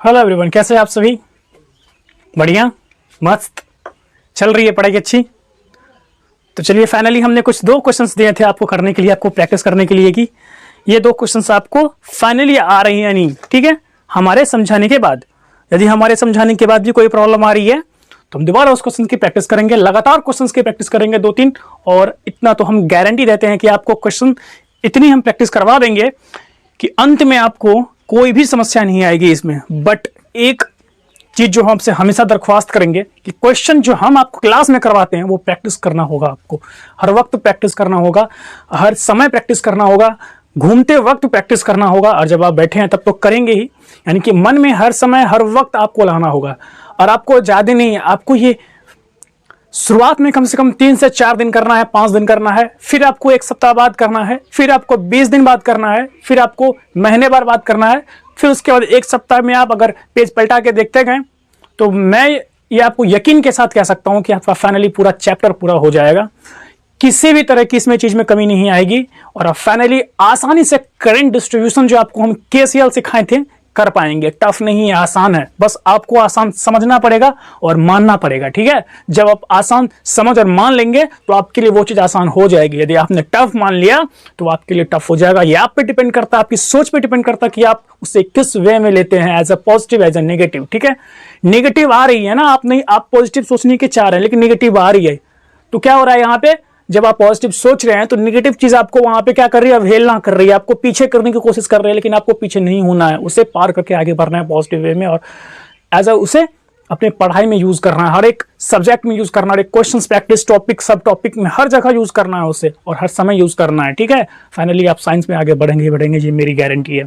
Hello everyone, कैसे हैं आप सभी? बढ़िया, मस्त चल रही है पढ़ाई अच्छी। तो चलिए, फाइनली हमने कुछ दो क्वेश्चंस दिए थे आपको करने के लिए, आपको प्रैक्टिस करने के लिए कि ये दो क्वेश्चंस आपको फाइनली आ रही है नहीं, ठीक है, हमारे समझाने के बाद। यदि हमारे समझाने के बाद भी कोई प्रॉब्लम आ रही है तो हम दोबारा उस क्वेश्चन की प्रैक्टिस करेंगे, लगातार क्वेश्चंस की प्रैक्टिस करेंगे 2-3, और इतना तो हम गारंटी देते हैं कि आपको क्वेश्चन इतनी हम प्रैक्टिस करवा देंगे कि अंत में आपको कोई भी समस्या नहीं आएगी इसमें। बट एक चीज जो हम आपसे हमेशा दरख्वास्त करेंगे कि क्वेश्चन जो हम आपको क्लास में करवाते हैं वो प्रैक्टिस करना होगा। आपको हर वक्त प्रैक्टिस करना होगा, हर समय प्रैक्टिस करना होगा, घूमते वक्त प्रैक्टिस करना होगा, और जब आप बैठे हैं तब तो करेंगे ही। यानी कि मन में हर समय हर वक्त आपको लाना होगा। और आपको ज्यादा नहीं, आपको ये शुरुआत में कम से कम 3 से 4 दिन करना है, 5 दिन करना है, फिर आपको 1 सप्ताह बाद करना है, फिर आपको 20 दिन बाद करना है, फिर आपको महीने बार बाद करना है, फिर उसके बाद 1 सप्ताह में आप अगर पेज पलटा के देखते गए तो मैं ये आपको यकीन के साथ कह सकता हूं कि आपका फाइनली पूरा चैप्टर पूरा हो जाएगा। किसी भी तरह की इसमें चीज में कमी नहीं आएगी और आप फाइनली आसानी से करंट डिस्ट्रीब्यूशन जो आपको हम केसीएल सिखाए थे कर पाएंगे। टफ नहीं है, आसान है, बस आपको आसान समझना पड़ेगा और मानना पड़ेगा, ठीक है। जब आप आसान समझ और मान लेंगे तो आपके लिए वो चीज आसान हो जाएगी। यदि आपने टफ मान लिया तो आपके लिए टफ हो जाएगा। ये आप पे डिपेंड करता है, आपकी सोच पे डिपेंड करता है कि आप उसे किस वे में लेते हैं, as a positive as a negative, ठीक है। नेगेटिव आ रही है ना, आप नहीं, आप पॉजिटिव सोचने के चाह रहे हैं लेकिन नेगेटिव आ रही है, तो क्या हो रहा है यहाँ पे, जब आप पॉजिटिव सोच रहे हैं तो नेगेटिव चीज आपको वहां पे क्या कर रही है, अवहेलना कर रही है, आपको पीछे करने की कोशिश कर रही है। लेकिन आपको पीछे नहीं होना है, उसे पार करके आगे बढ़ना है पॉजिटिव वे में, और एज अ उसे अपने पढ़ाई में यूज करना है, हर एक सब्जेक्ट में यूज करना है, क्वेश्चन प्रैक्टिस टॉपिक सब टॉपिक में हर जगह यूज करना है उसे, और हर समय यूज करना है, ठीक है। फाइनली आप साइंस में आगे बढ़ेंगे ही बढ़ेंगे, ये मेरी गारंटी है।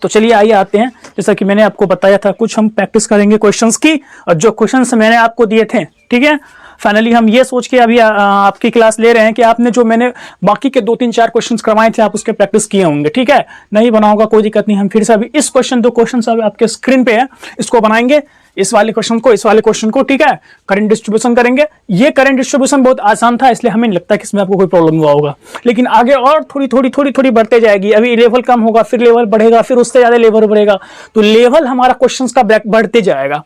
तो चलिए आइए आते हैं, जैसा कि मैंने आपको बताया था कुछ हम प्रैक्टिस करेंगे क्वेश्चंस की, और जो क्वेश्चंस मैंने आपको दिए थे, ठीक है। फाइनली हम ये सोच के अभी आपकी क्लास ले रहे हैं कि आपने जो मैंने बाकी के 2-3-4 क्वेश्चंस करवाए थे आप उसके प्रैक्टिस किए होंगे, ठीक है। नहीं बना होगा कोई दिक्कत नहीं, हम फिर से अभी इस क्वेश्चन 2 क्वेश्चन अभी आपके स्क्रीन पे है, इसको बनाएंगे, इस वाले क्वेश्चन को, इस वाले क्वेश्चन को, ठीक है। करंट डिस्ट्रीब्यूशन करेंगे। ये करंट डिस्ट्रीब्यूशन बहुत आसान था, इसलिए हमें नहीं लगता कि इसमें आपको कोई प्रॉब्लम हुआ होगा, लेकिन आगे और थोड़ी बढ़ते जाएगी। अभी लेवल कम होगा, फिर लेवल बढ़ेगा, फिर उससे ज्यादा लेवल बढ़ेगा, तो लेवल हमारा क्वेश्चन का बढ़ते जाएगा।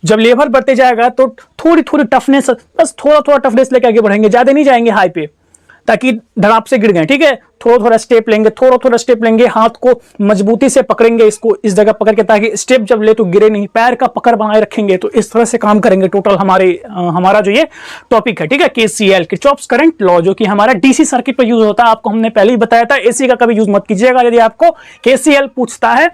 जब लेवल बढ़ते जाएगा तो थोड़ी टफनेस, बस थोड़ा टफनेस लेके आगे बढ़ेंगे, ज्यादा नहीं जाएंगे हाई पे, ताकि धड़ाप से गिर गए, ठीक है। थोड़ा स्टेप लेंगे, थोड़ा स्टेप लेंगे, हाथ को मजबूती से पकड़ेंगे, इसको इस जगह पकड़ के, ताकि स्टेप जब ले तो गिरे नहीं, पैर का पकड़ बनाए रखेंगे। तो इस तरह से काम करेंगे टोटल हमारा जो ये टॉपिक है, ठीक है, केसीएल, किरचॉफ्स करंट लॉ, जो कि हमारा डीसी सर्किट पर यूज होता है। आपको हमने पहले ही बताया था, एसी का कभी यूज मत कीजिएगा यदि आपको केसीएल पूछता है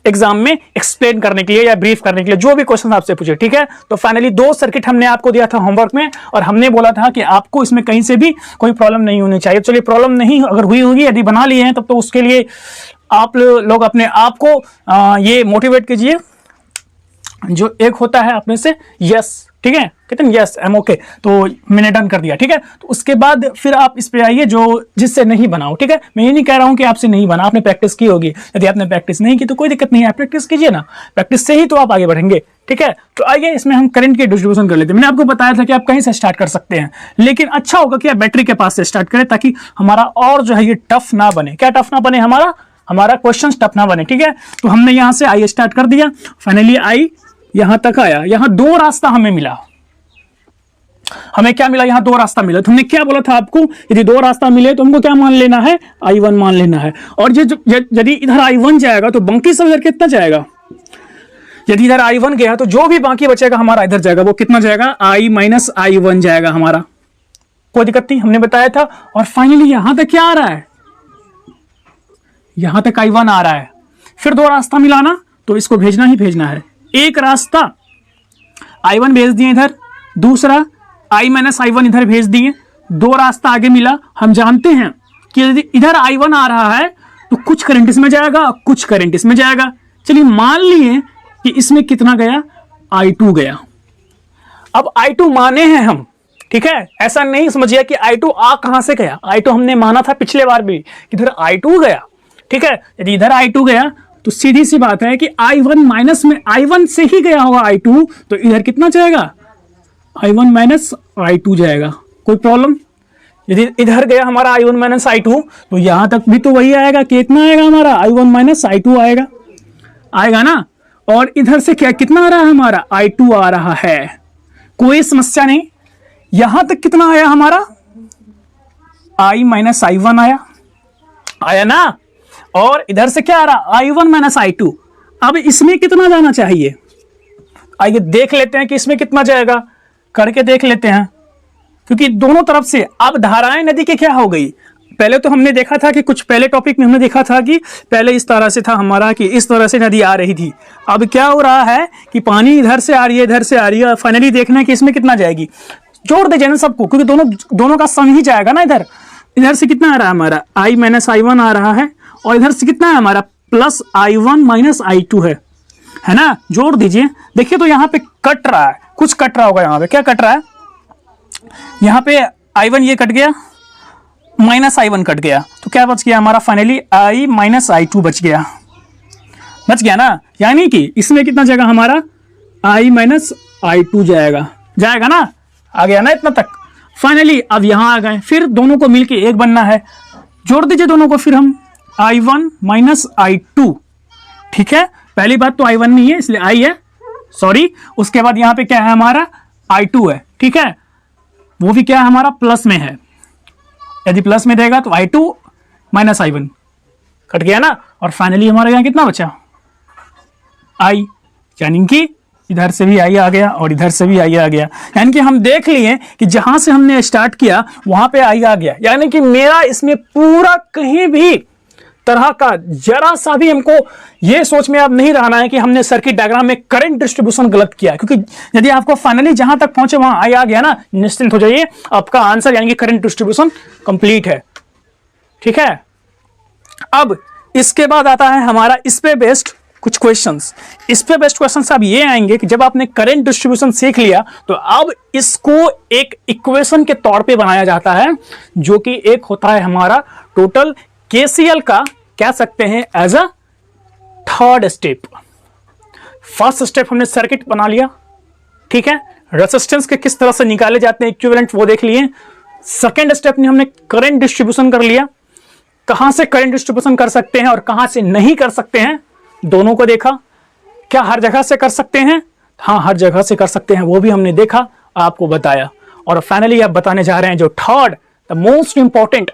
एग्जाम में एक्सप्लेन करने के लिए या ब्रीफ करने के लिए, जो भी क्वेश्चन आपसे पूछे, ठीक है। तो फाइनली 2 सर्किट हमने आपको दिया था होमवर्क में, और हमने बोला था कि आपको इसमें कहीं से भी कोई प्रॉब्लम नहीं होनी चाहिए। चलिए, प्रॉब्लम नहीं अगर हुई होगी, यदि बना लिए हैं तब तो उसके लिए आप लोग अपने आप को ये मोटिवेट कीजिए, जो एक होता है अपने से यस, ठीक है, कहते हैं यस आई एम ओके, तो मैंने डन कर दिया, ठीक है। तो उसके बाद फिर आप इस पे आइए जो जिससे नहीं बनाओ, ठीक है। मैं ये नहीं कह रहा हूं कि आपसे नहीं बना, आपने प्रैक्टिस की होगी। यदि आपने प्रैक्टिस नहीं की तो कोई दिक्कत नहीं है, प्रैक्टिस कीजिए ना, प्रैक्टिस से ही तो आप आगे बढ़ेंगे, ठीक है। तो आइए इसमें हम करंट की डिस्ट्रीब्यूशन कर लेते हैं। मैंने आपको बताया था कि आप कहीं से स्टार्ट कर सकते हैं, लेकिन अच्छा होगा कि आप बैटरी के पास से स्टार्ट करें, ताकि हमारा और जो है ये टफ ना बने। क्या टफ ना बने, हमारा क्वेश्चन टफ ना बने, ठीक है। तो हमने यहां से आई स्टार्ट कर दिया, फाइनली आई यहां तक आया। यहां 2 रास्ता हमें मिला, हमें क्या मिला, यहां 2 रास्ता मिला। तो हमने क्या बोला था आपको, यदि 2 रास्ता मिले तो हमको क्या मान लेना है, I1 मान लेना है। और यदि इधर I1 जाएगा तो बाकी सब इधर कितना जाएगा, यदि इधर I1 गया तो जो भी बाकी बचेगा हमारा इधर जाएगा, वो कितना जाएगा, I माइनस I1 जाएगा हमारा, कोई दिक्कत नहीं, हमने बताया था। और फाइनली यहां तक क्या आ रहा है, यहां तक I1 आ रहा है। फिर 2 रास्ता मिलाना, तो इसको भेजना ही भेजना है। एक रास्ता I1 भेज दिए इधर, दूसरा I माइनस I1 इधर भेज दिए, 2 रास्ता आगे मिला। हम जानते हैं कि यदि इधर I1 आ रहा है तो कुछ करंट इसमें जाएगा, कुछ करंट इसमें जाएगा। चलिए मान लिए कि इसमें कितना गया, I2 गया। अब I2 माने हैं हम, ठीक है, ऐसा नहीं समझिए कि I2 आ कहां से गया। I2 हमने माना था पिछले बार भी, इधर I2 गया, ठीक है। यदि इधर I2 गया तो सीधी सी बात है कि I1 माइनस में I1 से ही गया होगा I2, तो इधर कितना जाएगा, I1 माइनस I2 जाएगा, कोई प्रॉब्लम। यदि इधर गया हमारा I1 माइनस I2 तो यहां तक भी तो वही आएगा, कितना आएगा हमारा I1 माइनस I2 आएगा ना। और इधर से क्या कितना आ रहा है हमारा I2 आ रहा है, कोई समस्या नहीं। यहां तक कितना आया हमारा I माइनस I1 आया ना, और इधर से क्या आ रहा I1 माइनस I2। अब इसमें कितना जाना चाहिए, आइए देख लेते हैं कि इसमें कितना जाएगा, करके देख लेते हैं। क्योंकि दोनों तरफ से अब धाराएं नदी की क्या हो गई, पहले तो हमने देखा था कि कुछ पहले टॉपिक में हमने देखा था कि पहले इस तरह से था हमारा कि इस तरह से नदी आ रही थी। अब क्या हो रहा है कि पानी इधर से आ रही है, इधर से आ रही है। फाइनली देखना है कि इसमें कितना जाएगी, जोड़ दे जाना सबको, क्योंकि दोनों का सम ही जाएगा ना। इधर से कितना आ रहा है हमारा I माइनस I1 आ रहा है, और इधर से कितना है हमारा प्लस I1 माइनस I2 है ना। जोड़ दीजिए, देखिए तो यहाँ पे कट रहा है, कुछ कट रहा होगा। यहाँ पे क्या कट रहा है, यहाँ पे I1 ये कट गया, माइनस I1 कट गया, तो क्या बच गया हमारा फाइनली I माइनस I2 बच गया ना। यानी कि इसमें कितना जाएगा हमारा I माइनस I2 जाएगा ना। आ गया ना इतना तक। फाइनली अब यहां आ गए, फिर दोनों को मिलके एक बनना है, जोड़ दीजिए दोनों को फिर हम I1 माइनस I2। ठीक है, पहली बात तो I1 नहीं है इसलिए I है, सॉरी। उसके बाद यहां पे क्या है हमारा I2 है, ठीक है, वो भी क्या है हमारा प्लस में है। यदि प्लस में देगा तो I2 माइनस I1 कट गया ना। और फाइनली हमारे यहां कितना बचा I, यानी कि इधर से भी I आ गया और इधर से भी I आ गया। यानी कि हम देख लिए कि जहां से हमने स्टार्ट किया वहां पे I आ गया। यानी कि मेरा इसमें पूरा कहीं भी तरह का जरा सा भी हमको ये सोच में अब नहीं रहना है कि हमने सर्किट डायग्राम में करंट डिस्ट्रीब्यूशन गलत किया है। क्योंकि यदि आपको फाइनली जहां तक पहुंचे वहां I आ गया ना, निश्चिंत हो जाइए, आपका आंसर यानी कि करंट डिस्ट्रीब्यूशन कंप्लीट है। ठीक है, अब इसके बाद आता है हमारा इस पे बेस्ड कुछ क्वेश्चंस। इस पे बेस्ड क्वेश्चंस अब ये आएंगे कि जब आपने करंट डिस्ट्रीब्यूशन सीख लिया तो अब इसको एक इक्वेशन के तौर पे बनाया जाता है, जो कि एक होता है हमारा टोटल केसीएल का, कह सकते हैं as a third step. First step हमने सर्किट बना लिया, ठीक है, रेजिस्टेंस के किस तरह से निकाले जाते हैं इक्विवेलेंट वो देख लिए। सेकेंड स्टेप में हमने करंट डिस्ट्रीब्यूशन कर लिया, कहां से करंट डिस्ट्रीब्यूशन कर सकते हैं और कहां से नहीं कर सकते हैं दोनों को देखा। क्या हर जगह से कर सकते हैं, हाँ हर जगह से कर सकते हैं, वो भी हमने देखा, आपको बताया। और फाइनली आप बताने जा रहे हैं जो थर्ड द मोस्ट इंपॉर्टेंट,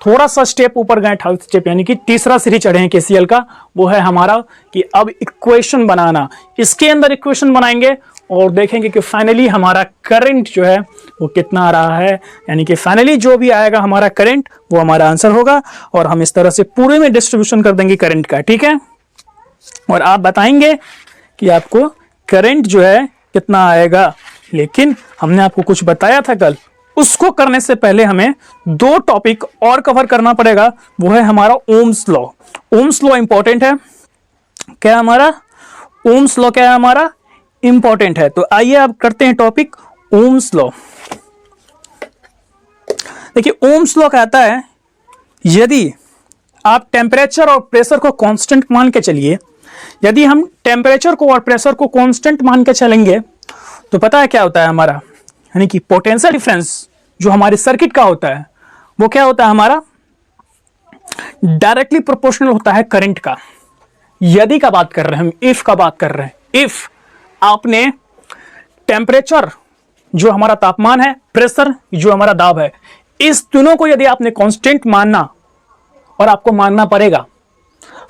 थोड़ा सा स्टेप ऊपर गए, थर्ड स्टेप यानी कि तीसरा सीढ़ी चढ़े हैं केसीएल का, वो है हमारा कि अब इक्वेशन बनाना। इसके अंदर इक्वेशन बनाएंगे और देखेंगे कि फाइनली हमारा करंट जो है वो कितना आ रहा है, यानी कि फाइनली जो भी आएगा हमारा करंट वो हमारा आंसर होगा। और हम इस तरह से पूरे में डिस्ट्रीब्यूशन कर देंगे करंट का, ठीक है। और आप बताएंगे कि आपको करंट जो है कितना आएगा। लेकिन हमने आपको कुछ बताया था कल, उसको करने से पहले हमें दो टॉपिक और कवर करना पड़ेगा, वो है हमारा Ohm's law. Ohm's law important है, क्या हमारा ओम्स लॉ क्या है हमारा इंपॉर्टेंट है। तो आइए अब करते हैं टॉपिक ओम्स लॉ। देखिए ओम्स लॉ कहता है यदि आप टेम्परेचर और प्रेशर को कांस्टेंट मान के चलिए, यदि हम टेम्परेचर को और प्रेशर को कांस्टेंट मान के चलेंगे तो पता है क्या होता है हमारा, यानी कि पोटेंशियल डिफरेंस जो हमारे सर्किट का होता है वो क्या होता है हमारा डायरेक्टली प्रोपोर्शनल होता है करंट का। यदि का बात कर रहे हैं हम, इफ का बात कर रहे हैं। इफ आपने टेम्परेचर जो हमारा तापमान है, प्रेशर जो हमारा दाब है, इस तीनों को यदि आपने कांस्टेंट मानना, और आपको मानना पड़ेगा,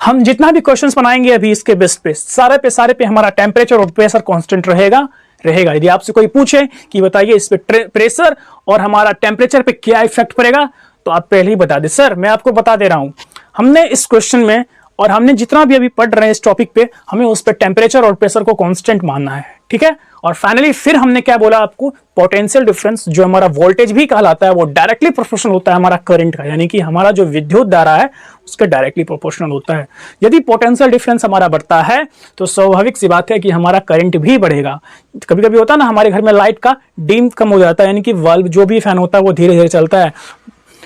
हम जितना भी क्वेश्चंस बनाएंगे अभी इसके बेस पे सारे पे हमारा टेम्परेचर और प्रेशर कांस्टेंट रहेगा। यदि आपसे कोई पूछे कि बताइए इस पे प्रेशर और हमारा टेम्परेचर पे क्या इफेक्ट पड़ेगा, तो आप पहले ही बता दें। सर मैं आपको बता दे रहा हूं, हमने इस क्वेश्चन में और हमने जितना भी अभी पढ़ रहे हैं इस टॉपिक पे, हमें उस पर टेम्परेचर और प्रेशर को कांस्टेंट मानना है, ठीक है। और फाइनली फिर हमने क्या बोला आपको, पोटेंशियल डिफरेंस जो हमारा वोल्टेज भी कहलाता है वो डायरेक्टली प्रोपोर्शनल होता है हमारा करंट का, यानी कि हमारा जो विद्युत धारा है उसके डायरेक्टली प्रोपोर्शनल होता है। यदि पोटेंशियल डिफरेंस हमारा बढ़ता है तो स्वाभाविक सी बात है कि हमारा करंट भी बढ़ेगा। कभी कभी होता है ना हमारे घर में लाइट का डिम कम हो जाता है, यानी कि बल्ब जो भी फैन होता है वो धीरे धीरे चलता है।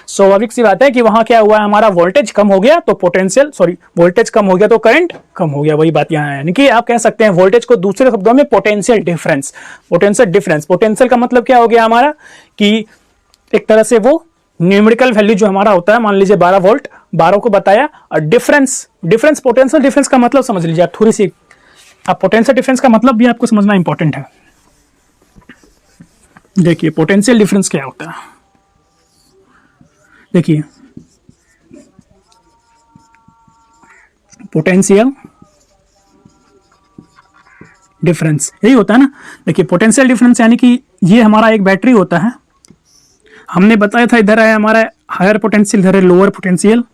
स्वाभाविक सी बात है कि वहां क्या हुआ है, हमारा वोल्टेज कम हो गया तो वोल्टेज कम हो गया तो करंट कम हो गया। वही बात यहाँ है, यानी कि आप कह सकते हैं वोल्टेज को दूसरे शब्दों में पोटेंशियल डिफरेंस। पोटेंशियल का मतलब क्या हो गया हमारा कि एक तरह से वो न्यूमेरिकल वैल्यू जो हमारा होता है, मान लीजिए 12 वोल्ट, 12 को बताया, और डिफरेंस पोटेंशियल डिफरेंस का मतलब समझ लीजिए आप थोड़ी सी अब पोटेंशियल डिफरेंस का मतलब भी आपको समझना इंपॉर्टेंट है। देखिए पोटेंशियल डिफरेंस क्या होता है, देखिए पोटेंशियल डिफरेंस यही होता है ना। देखिए पोटेंशियल डिफरेंस यानी कि ये हमारा एक बैटरी होता है, हमने बताया था इधर है हमारा हायर पोटेंशियल, इधर है लोअर पोटेंशियल।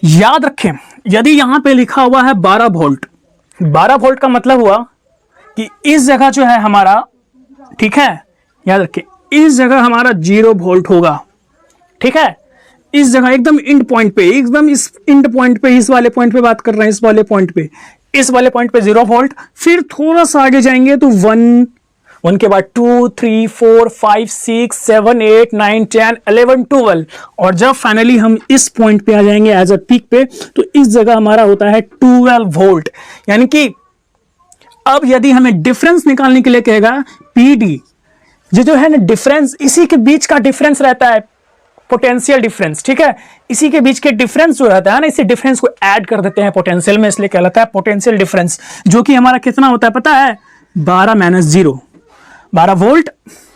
याद रखें यदि यहां पे लिखा हुआ है 12 वोल्ट, 12 वोल्ट का मतलब हुआ कि इस जगह जो है हमारा, ठीक है, याद रखें इस जगह हमारा 0 वोल्ट होगा, ठीक है, इस जगह एकदम इंड पॉइंट पे, एकदम इस इंड पॉइंट पे, इस वाले पॉइंट पे बात कर रहे हैं, इस वाले पॉइंट पे, इस वाले पॉइंट पे 0 वोल्ट। फिर थोड़ा सा आगे जाएंगे तो 1 के बाद 2 3 4 5 6 7 8 9 10 11 12, और जब फाइनली हम इस पॉइंट पे आ जाएंगे एज अ पीक पे, तो इस जगह हमारा होता है 12 वोल्ट। यानी कि अब यदि हमें डिफरेंस निकालने के लिए कहेगा पीडी, ये जो है ना डिफरेंस, इसी के बीच का डिफरेंस रहता है पोटेंशियल डिफरेंस, ठीक है, इसी के बीच के डिफरेंस जो रहता है ना, इसी डिफरेंस को ऐड कर देते हैं पोटेंशियल में, इसलिए कहलाता है पोटेंशियल डिफरेंस, जो कि हमारा कितना होता है पता है, 12 माइनस 0, 12 वोल्ट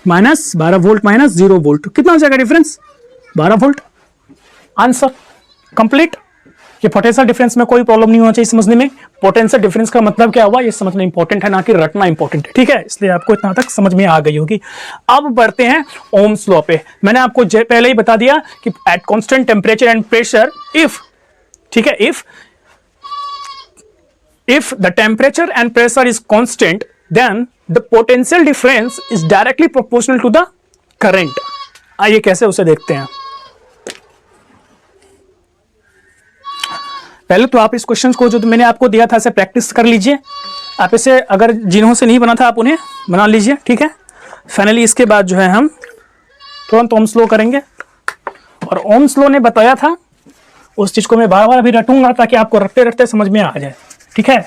माइनस 0 वोल्ट, कितना हो जाएगा डिफरेंस, 12 वोल्ट। Answer complete. ये पोटेंशियल डिफरेंस में कोई प्रॉब्लम नहीं होना चाहिए समझने में। पोटेंशियल डिफरेंस का मतलब क्या हुआ ये समझना इंपॉर्टेंट है, ना कि रटना इंपॉर्टेंट है, ठीक है, इसलिए आपको इतना तक समझ में आ गई होगी। अब बढ़ते हैं ओम्स लॉ पे। मैंने आपको पहले ही बता दिया कि at constant temperature and pressure, if, ठीक है, if the temperature and pressure is constant, then the potential difference is directly proportional to the current। आइए कैसे उसे देखते हैं। पहले तो आप इस क्वेश्चन को जो मैंने आपको दिया था इसे प्रैक्टिस कर लीजिए। आप इसे अगर जिन्हों से नहीं बना था आप उन्हें बना लीजिए, ठीक है। फाइनली इसके बाद जो है हम तुरंत ओम्स लॉ करेंगे, और ओम्स लॉ ने बताया था उस चीज को मैं बार बार अभी रटूंगा ताकि आपको रटते रटते समझ में आ जाए, ठीक है।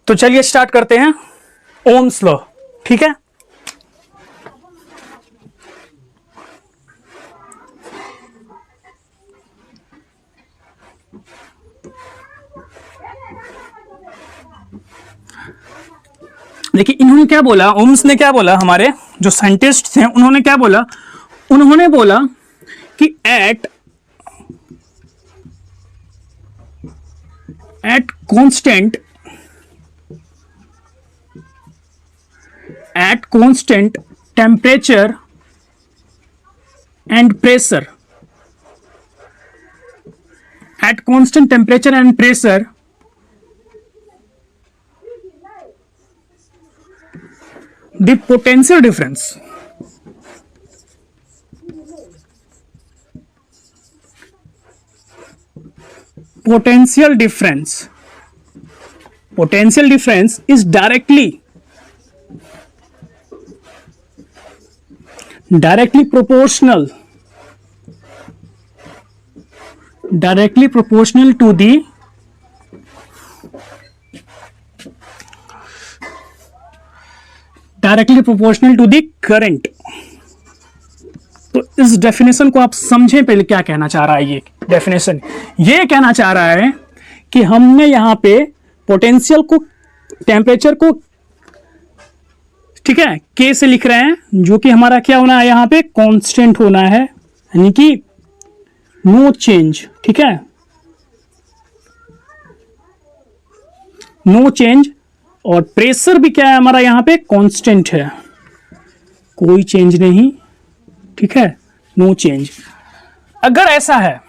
तो चलिए स्टार्ट करते हैं ओम्स लॉ, ठीक है। देखिए इन्होंने क्या बोला, ओम्स ने क्या बोला, हमारे जो साइंटिस्ट थे उन्होंने क्या बोला, उन्होंने बोला कि eight constant temperature and pressure, at constant temperature and pressure, the potential difference is directly proportional to the current। तो इस डेफिनेशन को आप समझें पहले क्या कहना चाह रहा है। ये डेफिनेशन ये कहना चाह रहा है कि हमने यहां पे पोटेंशियल को, टेम्परेचर को, ठीक है, के से लिख रहे हैं, जो कि हमारा क्या होना है यहाँ पे कांस्टेंट होना है, यानी कि नो चेंज, ठीक है, नो चेंज। और प्रेशर भी क्या है हमारा यहाँ पे कांस्टेंट है, कोई चेंज नहीं, ठीक है, नो चेंज। अगर ऐसा है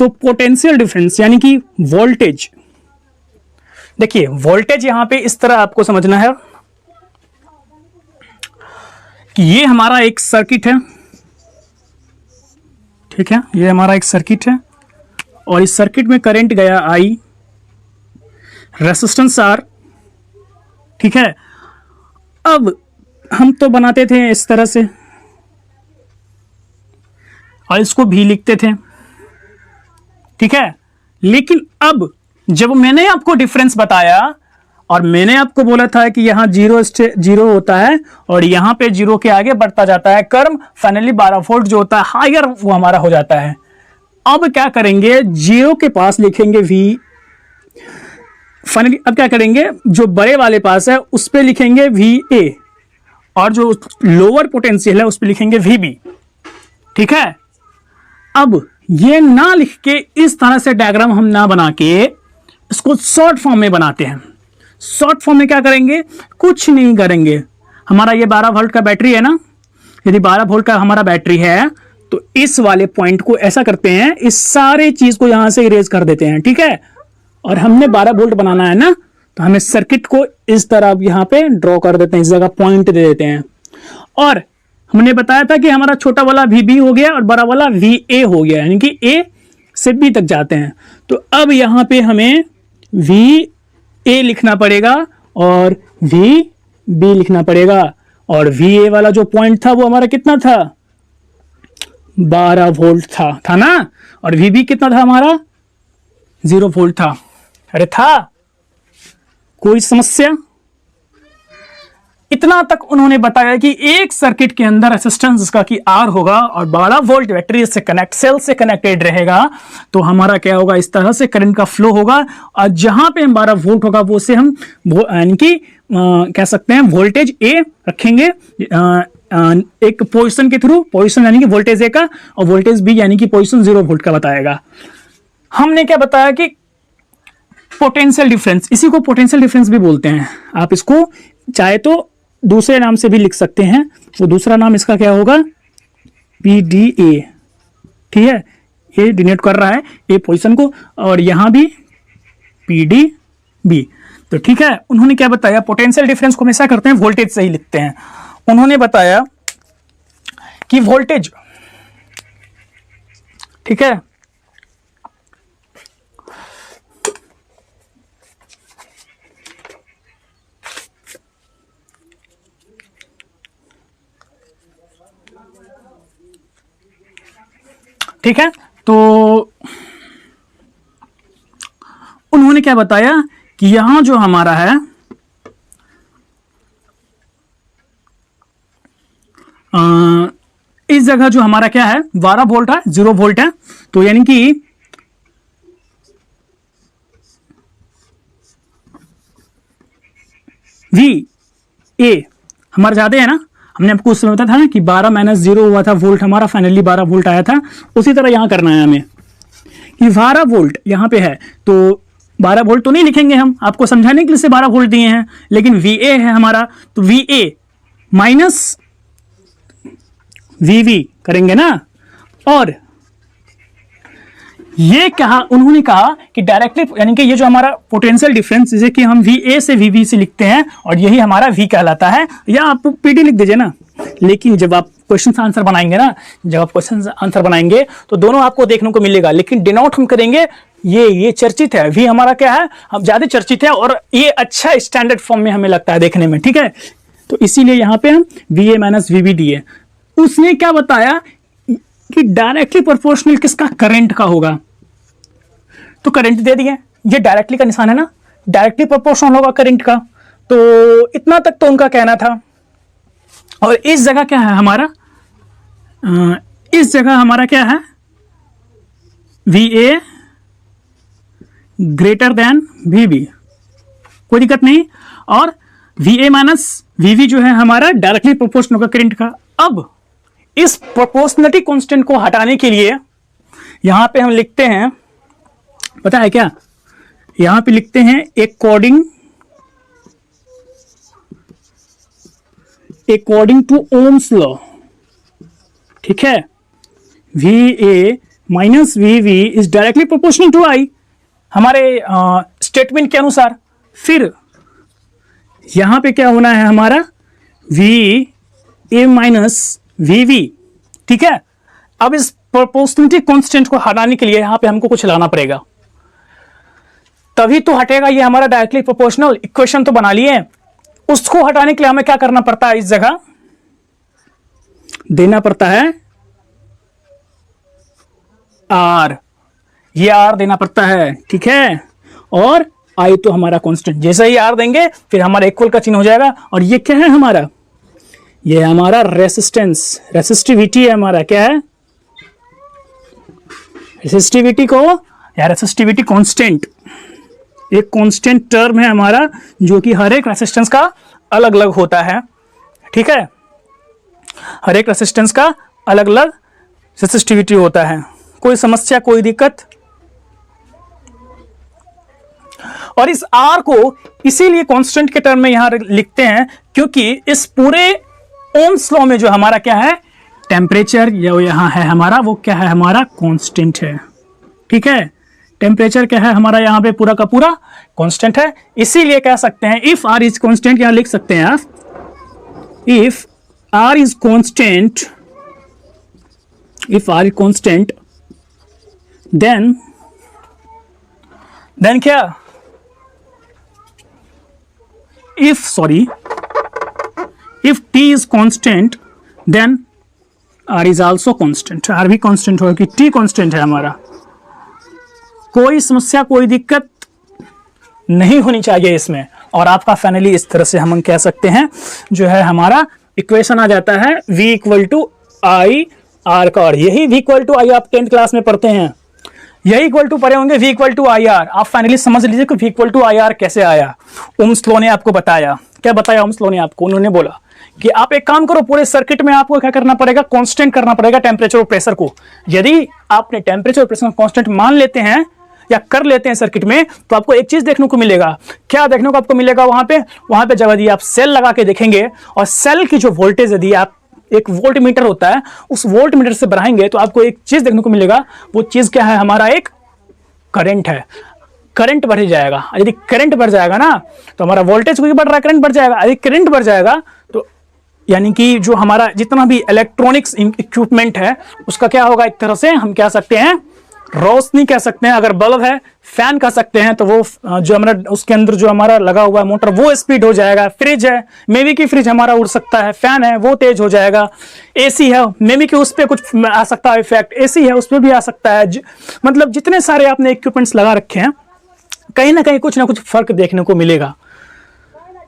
तो पोटेंशियल डिफरेंस यानी कि वोल्टेज, देखिए वोल्टेज यहां पे इस तरह आपको समझना है, कि ये हमारा एक सर्किट है, ठीक है, ये हमारा एक सर्किट है और इस सर्किट में करंट गया आई, रेसिस्टेंस आर, ठीक है। अब हम तो बनाते थे इस तरह से और इसको भी लिखते थे, ठीक है। लेकिन अब जब मैंने आपको डिफरेंस बताया और मैंने आपको बोला था कि यहां जीरो होता है और यहां पे जीरो के आगे बढ़ता जाता है कर्म, फाइनली 12 वोल्ट जो होता है हायर वो हमारा हो जाता है। अब क्या करेंगे, जीरो के पास लिखेंगे वी, फाइनली अब क्या करेंगे, जो बड़े वाले पास है उस पे लिखेंगे वी ए और जो लोअर पोटेंशियल है उस पे लिखेंगे वी बी, ठीक है। अब ये ना लिख के इस तरह से डायग्राम हम ना बना के इसको शॉर्ट फॉर्म में बनाते हैं। शॉर्ट फॉर्म में क्या करेंगे, कुछ नहीं करेंगे। हमारा ये 12 वोल्ट का बैटरी है ना, यदि 12 वोल्ट का हमारा बैटरी है तो इस वाले पॉइंट को ऐसा करते हैं, इस सारे चीज को यहां से इरेज कर देते हैं, ठीक है। और हमने 12 वोल्ट बनाना है ना, तो हमें सर्किट को इस तरह यहां पे ड्रॉ कर देते हैं, इस जगह पॉइंट दे देते हैं। और हमने बताया था कि हमारा छोटा वाला VB हो गया और बड़ा वाला VA हो गया, यानी कि A से B तक जाते हैं। तो अब यहां पे हमें VA लिखना पड़ेगा और VB लिखना पड़ेगा और VA वाला जो पॉइंट था वो हमारा कितना था, 12 वोल्ट था ना, और VB कितना था हमारा, 0 वोल्ट था। अरे था, कोई समस्या? इतना तक उन्होंने बताया कि एक सर्किट के अंदर रेजिस्टेंस इसका कि R होगा और 12 वोल्ट बैटरी से कनेक्ट, सेल से कनेक्टेड रहेगा, तो हमारा क्या होगा, इस तरह से करंट का फ्लो होगा और जहां पे हम 12 वोल्ट होगा वो से हम यानी कि कह सकते हैं वोल्टेज A रखेंगे एक पोजीशन के थ्रू, पोजीशन यानी कि वोल्टेज A का और वोल्टेज B यानी कि पोजीशन 0 वोल्ट का बताएगा। हमने क्या बताया कि पोटेंशियल डिफरेंस, इसी को पोटेंशियल डिफरेंस भी बोलते हैं। आप इसको चाहे तो दूसरे नाम से भी लिख सकते हैं, तो दूसरा नाम इसका क्या होगा, PDA, ठीक है। ये डिनोट कर रहा है ए पोजीशन को और यहां भी PDB, तो ठीक है। उन्होंने क्या बताया, पोटेंशियल डिफरेंस को हमेशा करते हैं वोल्टेज से ही लिखते हैं। उन्होंने बताया कि वोल्टेज, ठीक है, ठीक है। तो उन्होंने क्या बताया कि यहां जो हमारा है इस जगह जो हमारा क्या है 12 वोल्ट है, 0 वोल्ट है, तो यानी कि VA हमारा ज्यादा है ना। हमने आपको उस समय बताया था ना कि 12 - 0 हुआ था वोल्ट हमारा, फाइनली 12 वोल्ट आया था। उसी तरह यहां करना है हमें कि 12 वोल्ट यहां पे है, तो 12 वोल्ट तो नहीं लिखेंगे हम, आपको समझाने के लिए 12 वोल्ट दिए हैं, लेकिन VA है हमारा, तो VA माइनस VV करेंगे ना। और ये कहा, उन्होंने कहा कि डायरेक्टली यानी कि ये जो हमारा पोटेंशियल डिफरेंस जैसे कि हम VA से VB से लिखते हैं और यही हमारा V कहलाता है, या आप PD लिख दीजिए ना। लेकिन जब आप क्वेश्चन आंसर बनाएंगे ना, जब आप क्वेश्चन आंसर बनाएंगे तो दोनों आपको देखने को मिलेगा, लेकिन डिनोट हम करेंगे ये चर्चित है, V हमारा क्या है, हम ज्यादा चर्चित है और ये अच्छा स्टैंडर्ड फॉर्म में हमें लगता है देखने में, ठीक है। तो इसीलिए यहां पे हम VA - VB दिए। उसने क्या बताया कि डायरेक्टली प्रोपोर्शनल किसका, करंट का होगा, तो करंट दे दिए, ये डायरेक्टली का निशान है ना, डायरेक्टली प्रोपोर्शनल होगा करंट का। तो इतना तक तो उनका कहना था। और इस जगह क्या है हमारा, इस जगह हमारा क्या है, VA ग्रेटर देन VB, कोई दिक्कत नहीं। और VA - VB जो है हमारा डायरेक्टली प्रोपोर्शनल होगा करंट का। अब इस प्रोपोर्शनलिटी कांस्टेंट को हटाने के लिए यहां पे हम लिखते हैं, पता है क्या, यहां पे लिखते हैं अकॉर्डिंग टू ओम्स लॉ, ठीक है। VA - VB is directly proportional to I, हमारे स्टेटमेंट के अनुसार। फिर यहां पे क्या होना है हमारा, V A minus V B, ठीक है। अब इस प्रोपोर्शनलिटी कांस्टेंट को हटाने के लिए यहां पे हमको कुछ लाना पड़ेगा, तभी तो हटेगा। ये हमारा डायरेक्टली प्रोपोर्शनल इक्वेशन तो बना लिए, उसको हटाने के लिए हमें क्या करना पड़ता है, इस जगह देना पड़ता है आर, ये आर देना पड़ता है, ठीक है। और आई तो हमारा कांस्टेंट, जैसे ही आर देंगे फिर हमारा इक्वल का चिन्ह हो जाएगा। और ये क्या है हमारा, ये हमारा रेसिस्टेंस, रेसिस्टिविटी है हमारा, क्या है, रेसिस्टिविटी को या रेसिस्टिविटी कांस्टेंट, एक कांस्टेंट टर्म है हमारा जो कि हर एक रेसिस्टेंस का अलग अलग होता है, ठीक है। हर एक रेसिस्टेंस का अलग अलग रेसिस्टिविटी होता है। कोई समस्या, कोई दिक्कत। और इस R को इसीलिए कांस्टेंट के टर्म में यहां लिखते हैं क्योंकि इस पूरे ओम्स लॉ में जो हमारा क्या है, टेम्परेचर यहां है हमारा, वो क्या है हमारा कांस्टेंट है, ठीक है। टेम्परेचर क्या है हमारा यहां पे पूरा का पूरा कांस्टेंट है। इसीलिए कह सकते हैं इफ R इज कांस्टेंट, यहां लिख सकते हैं आप, if R is constant, if R is constant then क्या, if T is constant then R is also constant, R भी constant होगा कि T constant है हमारा। कोई समस्या, कोई दिक्कत नहीं होनी चाहिए इसमें। और आपका फाइनली इस तरह से हम कह सकते हैं जो है हमारा इक्वेशन आ जाता है V equal to I R का। और यही V इक्वल टू आई आप 10th क्लास में पढ़ते हैं, यही इक्वल टू पढ़े होंगे V equal to I R. आप फाइनली समझ लीजिए कि V equal to I R कैसे आया। ओम्स लॉ ने आपको बताया, क्या बताया ओम्स लॉ ने आपको, उन्होंने बोला कि आप एक काम करो, पूरे सर्किट में आपको क्या करना पड़ेगा, कांस्टेंट करना पड़ेगा टेम्परेचर और प्रेशर को। यदि आपने टेम्परेचर और प्रेशर कांस्टेंट मान लेते हैं या कर लेते हैं सर्किट में, तो आपको एक चीज देखने को मिलेगा। क्या देखने को आपको मिलेगा वहां पे जब यदि आप सेल लगा के देखेंगे और सेल की जो वोल्टेज यदि आप, एक वोल्ट मीटर होता है, उस वोल्ट मीटर से बढ़ाएंगे तो आपको एक चीज देखने को मिलेगा। वो चीज क्या है हमारा, एक करंट है। करंट बढ़ जाएगा, यदि करंट बढ़ जाएगा ना तो हमारा वोल्टेज भी बढ़ रहा है, करंट बढ़ जाएगा। यदि करंट बढ़ जाएगा तो यानी कि जो हमारा जितना भी इलेक्ट्रॉनिक्स इक्विपमेंट है उसका क्या होगा, एक तरह से हम कह सकते हैं रोशनी कह सकते हैं। अगर बल्ब है, फैन कह सकते हैं, तो वो जो हमारा उसके अंदर जो हमारा लगा हुआ है मोटर वो स्पीड हो जाएगा। फ्रिज है, मे बी की फ्रिज हमारा उड़ सकता है। फैन है वो तेज हो जाएगा। एसी है, मे बी की उस पर कुछ आ सकता है इफेक्ट। एसी है उस पर भी आ सकता है। मतलब जितने सारे आपने इक्विपमेंट्स लगा रखे हैं, कहीं ना कहीं कुछ ना कुछ फर्क देखने को मिलेगा।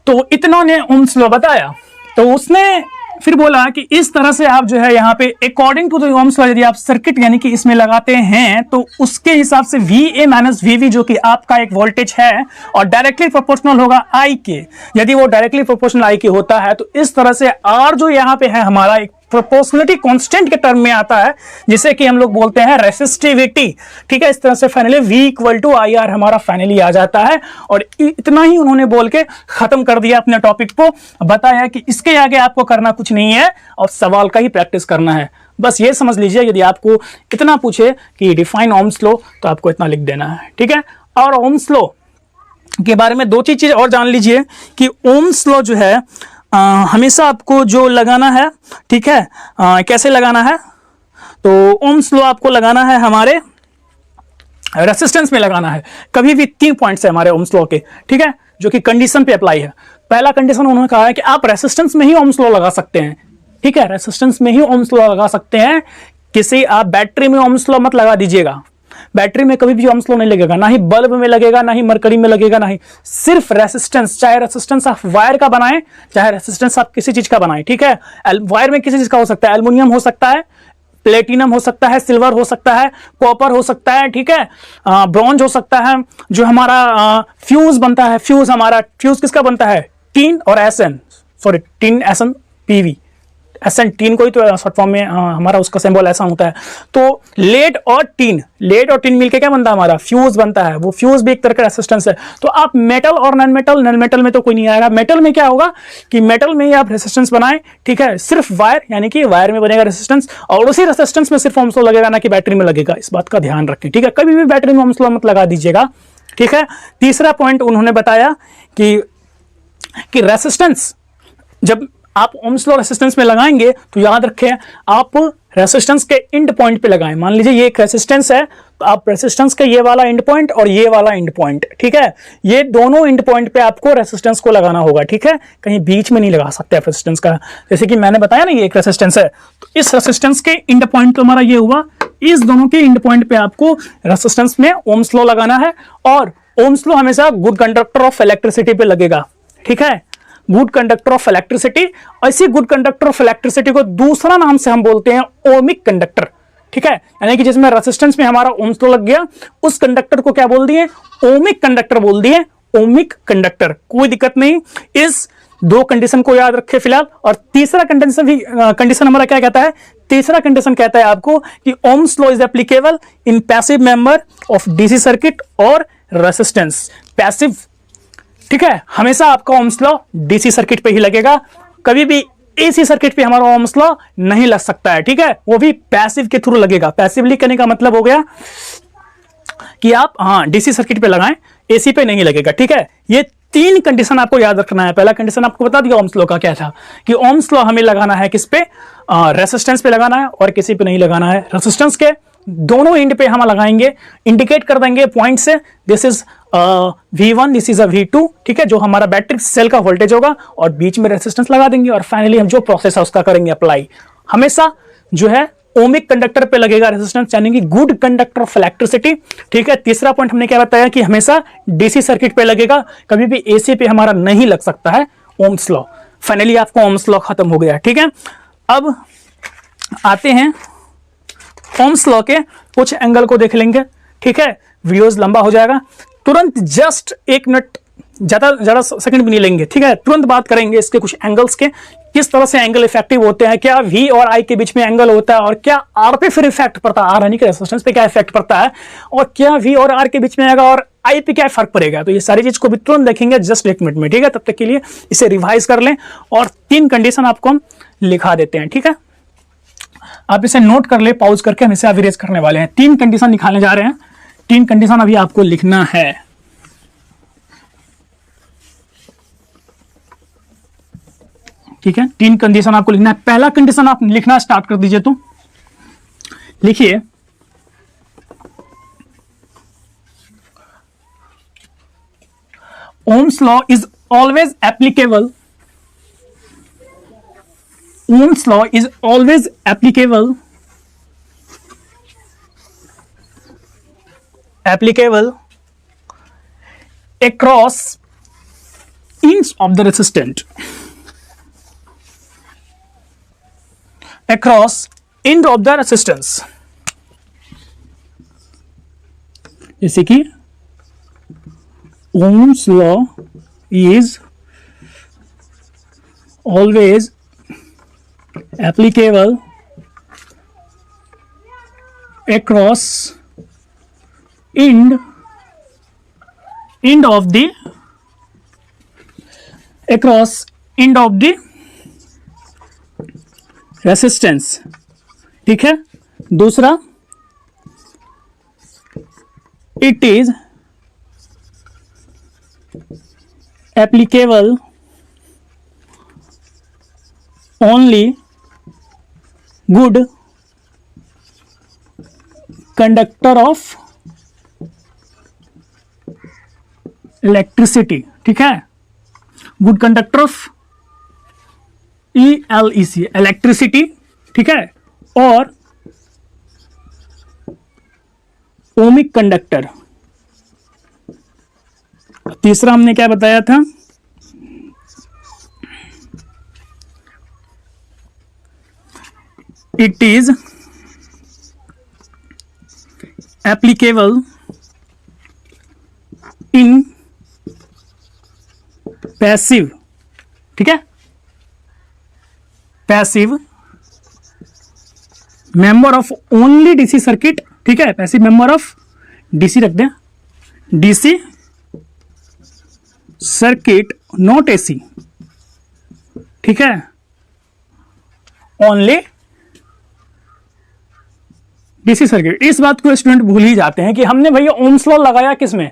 तो इतना ने ओम्स लॉ बताया। तो उसने फिर बोला कि इस तरह से आप जो है यहाँ पे according to the Ohm's law यदि आप सर्किट यानी कि इसमें लगाते हैं तो उसके हिसाब से VA माइनस VV जो कि आपका एक वोल्टेज है और डायरेक्टली प्रोपोर्शनल होगा I के। यदि वो डायरेक्टली प्रोपोर्शनल I के होता है तो इस तरह से R जो यहाँ पे है हमारा एक प्रोपोर्शनलिटी कांस्टेंट के टर्म में आता है, जिसे कि हम लोग बोलते हैं रेसिस्टिविटी। ठीक है, इस तरह से finally V equal to I R हमारा फाइनली आ जाता है। और इतना ही उन्होंने बोल के खत्म कर दिया अपने टॉपिक को। बताया कि इसके आगे आपको करना कुछ नहीं है और सवाल का ही प्रैक्टिस करना है। बस ये समझ लीजिए, यदि आपको इतना पूछे कि डिफाइन ओम्स लॉ तो आपको इतना लिख देना है। ठीक है, और ओम्स लॉ के बारे में दो चीज और जान लीजिए कि ओम्स लॉ जो है हमेशा आपको जो लगाना है, ठीक है, कैसे लगाना है, तो ओम्स लॉ आपको लगाना है हमारे रेसिस्टेंस में लगाना है। कभी भी 3 पॉइंट्स है हमारे ओम्स लॉ के, ठीक है, जो कि कंडीशन पे अप्लाई है। पहला कंडीशन उन्होंने कहा है कि आप रेसिस्टेंस में ही ओम्स लॉ लगा सकते हैं। ठीक है, रेसिस्टेंस में ही ओम्स लॉ लगा सकते हैं। किसी आप बैटरी में ओम्स लॉ मत लगा दीजिएगा। बैटरी में कभी भी ओम्स लॉ नहीं लगेगा, ना ही बल्ब में लगेगा, ना ही मरकरी में लगेगा, ना ही सिर्फ रेसिस्टेंस। चाहे रेसिस्टेंस आप वायर का बनाएं, चाहे रेसिस्टेंस आप किसी चीज का बनाएं। ठीक है, वायर में किसी चीज का हो सकता है, एल्युमिनियम हो सकता है, प्लेटिनम हो सकता है, सिल्वर हो सकता है, कॉपर हो सकता है, ठीक है, ब्रॉन्ज हो सकता है। जो हमारा फ्यूज बनता है, फ्यूज हमारा फ्यूज किसका बनता है, टीन और SN, sorry tin SN PV, SN tin को ही तो शॉर्ट फॉर्म में हमारा उसका सिंबल ऐसा होता है। तो लेड और टीन मिलके क्या बनता है हमारा, फ्यूज बनता है। वो फ्यूज भी एक तरह का रेसिस्टेंस है। तो आप मेटल और नॉन मेटल में तो कोई नहीं आएगा। मेटल में क्या होगा कि मेटल में ही आप रेसिस्टेंस बनाएं, ठीक है, सिर्फ वायर यानी कि वायर में बनेगा रेसिस्टेंस, और उसी रेसिस्टेंस में सिर्फ ओम्स लॉ लगेगा, ना कि बैटरी में लगेगा। इस बात का ध्यान रखें। ठीक है, कभी भी बैटरी में ओम्स लॉ मत लगा दीजिएगा। ठीक है, तीसरा पॉइंट उन्होंने बताया कि रेसिस्टेंस जब आप ओम्स लॉ रेसिस्टेंस में लगाएंगे तो याद रखें आप रेसिस्टेंस के एंड पॉइंट पे लगाएं। मान लीजिए ये एक रेसिस्टेंस है तो आप रेसिस्टेंस का ये वाला एंड पॉइंट और ये वाला एंड पॉइंट, ठीक है, ये दोनों एंड पॉइंट पे आपको रेसिस्टेंस को लगाना होगा, ठीक है, कहीं बीच में नहीं लगा सकते आप रेसिस्टेंस का। जैसे कि मैंने बताया ना ये एक रेसिस्टेंस है, तो इस रेसिस्टेंस के एंड पॉइंट तो हमारा ये हुआ, इस दोनों के एंड पॉइंट पे आपको रेसिस्टेंस में ओम्स लॉ लगाना है। और ओम्स लॉ हमेशा गुड कंडक्टर ऑफ इलेक्ट्रिसिटी पे लगेगा, ठीक है, गुड कंडक्टर ऑफ इलेक्ट्रिसिटी। ऐसी गुड कंडक्टर ऑफ इलेक्ट्रिसिटी को दूसरा नाम से हम बोलते हैं ओमिक कंडक्टर, ठीक है, यानी कि जिसमें रेजिस्टेंस में हमारा ओम्स लॉ लग गया उस कंडक्टर को क्या बोल दिए, ओमिक कंडक्टर बोल दिए, ओमिक कंडक्टर। कोई दिक्कत नहीं, इस दो कंडीशन को याद रखें फिलहाल। और तीसरा कंडीशन हमारा क्या कहता है, तीसरा कंडीशन कहता है आपको कि Ohm's law is applicable in passive member of DC circuit और रेजिस्टेंस। पैसिव, ठीक है, हमेशा आपका ओम्स लॉ डीसी सर्किट पे ही लगेगा, कभी भी एसी सर्किट पे हमारा ओम्स लॉ नहीं लग सकता है, ठीक है, वो भी पैसिव के थ्रू लगेगा। पैसिवली करने का मतलब हो गया कि आप डीसी सर्किट पे लगाएं, एसी पे नहीं लगेगा, ठीक है। ये तीन कंडीशन आपको याद रखना है। पहला कंडीशन आपको बता दिया ओम्स लॉ का क्या था कि ओम्स लॉ हमें लगाना है किस पे, रेजिस्टेंस पे लगाना है और किसी पे नहीं लगाना है। रेजिस्टेंस के दोनों एंड पे हम लगाएंगे, इंडिकेट कर देंगे पॉइंट से, this is V1, this is a V2, ठीक है, जो हमारा बैटरी सेल का वोल्टेज होगा, और बीच में रेजिस्टेंस लगा देंगे और फाइनली हम जो प्रोसेस है उसका करेंगे अप्लाई। हमेशा जो है ओमिक कंडक्टर पे लगेगा रेजिस्टेंस, यानी कि गुड कंडक्टर ऑफ इलेक्ट्रिसिटी, ठीक है। तीसरा पॉइंट हमने क्या बताया कि हमेशा डीसी सर्किट पे लगेगा, कभी भी एसी पे हमारा नहीं लग सकता है ओम्स लॉ। फाइनली आपको ओम्स लॉ खत्म हो गया, ठीक है। अब आते हैं ओम्स लॉ के कुछ एंगल को देख लेंगे, ठीक है, वीडियोस लंबा हो जाएगा। तुरंत जस्ट 1 मिनट, ज्यादा सेकंड भी नहीं लेंगे, ठीक है, तुरंत बात करेंगे इसके कुछ एंगल्स के, किस तरह से एंगल इफेक्टिव होते हैं, क्या V और I के बीच में एंगल होता है, और क्या R पे फिर इफेक्ट पड़ता है, R यानी कि रेजिस्टेंस पे क्या इफेक्ट पड़ता है, और क्या V और R के बीच में आएगा और I पे क्या फर्क पड़ेगा। तो ये सारी चीज को भी तुरंत देखेंगे जस्ट 1 मिनट में, ठीक है। तब तक के लिए इसे रिवाइज कर लें और 3 कंडीशन आपको हम लिखा देते हैं, ठीक है। आप इसे नोट कर ले, पॉज करके हम इसे अभी रेज करने वाले हैं। 3 कंडीशन निकालने जा रहे हैं, 3 कंडीशन अभी आपको लिखना है, ठीक है। 3 कंडीशन आपको लिखना है। पहला कंडीशन आप लिखना स्टार्ट कर दीजिए, तो लिखिए Ohm's law is always applicable. Ohm's law is always applicable across ends of the resistant. Across end of the resistance. जैसे कि Ohm's law is always applicable across end of the resistance, ठीक है। दूसरा, it is applicable only good conductor of electricity, ठीक है, good conductor of ELEC electricity, ठीक है, और ओमिक कंडक्टर। तीसरा हमने क्या बताया था, it is applicable in passive, ठीक है, passive member of only DC circuit, ठीक है, पैसिव मेंबर ऑफ डीसी रख दें, डीसी सर्किट नॉट एसी, ठीक है, ओनली डीसी सर्किट। इस बात को स्टूडेंट भूल ही जाते हैं कि हमने भैया ओम्स लॉ लगाया किस में,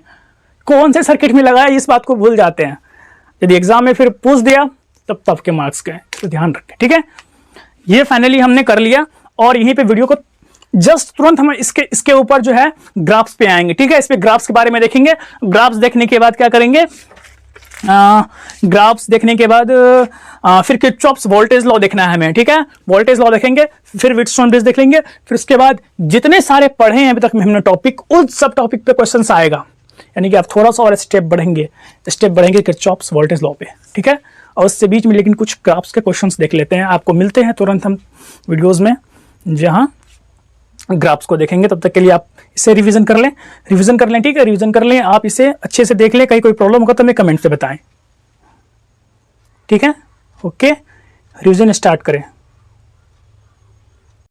कौन से सर्किट में लगाया, इस बात को भूल जाते हैं। यदि एग्जाम में फिर पूछ दिया तब तो आपके मार्क्स गए, तो ध्यान रखें, ठीक है। ये फाइनली हमने कर लिया और यहीं पे वीडियो को जस्ट तुरंत हम इसके ऊपर जो है ग्राफ्स पे आएंगे, ठीक है। इस पे ग्राफ्स के बारे में देखेंगे। ग्राफ्स देखने के बाद क्या करेंगे, ग्राफ्स देखने के बाद फिर किरचॉफ्स वोल्टेज लॉ देखना है हमें, ठीक है। वोल्टेज लॉ देखेंगे, फिर व्हीटस्टोन ब्रिज देख लेंगे, फिर उसके बाद जितने सारे पढ़े हैं अभी तक में हमने टॉपिक, उस सब टॉपिक पे क्वेश्चंस आएगा। यानी कि आप थोड़ा सा और स्टेप बढ़ेंगे किरचॉफ्स वोल्टेज लॉ पे, ठीक है। और उससे बीच में लेकिन कुछ ग्राफ्स के क्वेश्चंस देख लेते हैं। आपको मिलते हैं तुरंत हम वीडियोज में जहां ग्राफ्स को देखेंगे। तब तक के लिए आप इसे रिवीजन कर लें, ठीक है। रिवीजन कर लें, आप इसे अच्छे से देख लें। कहीं कोई प्रॉब्लम होगा तो हमें कमेंट पे बताएं, ठीक है। ओके, रिवीजन स्टार्ट करें।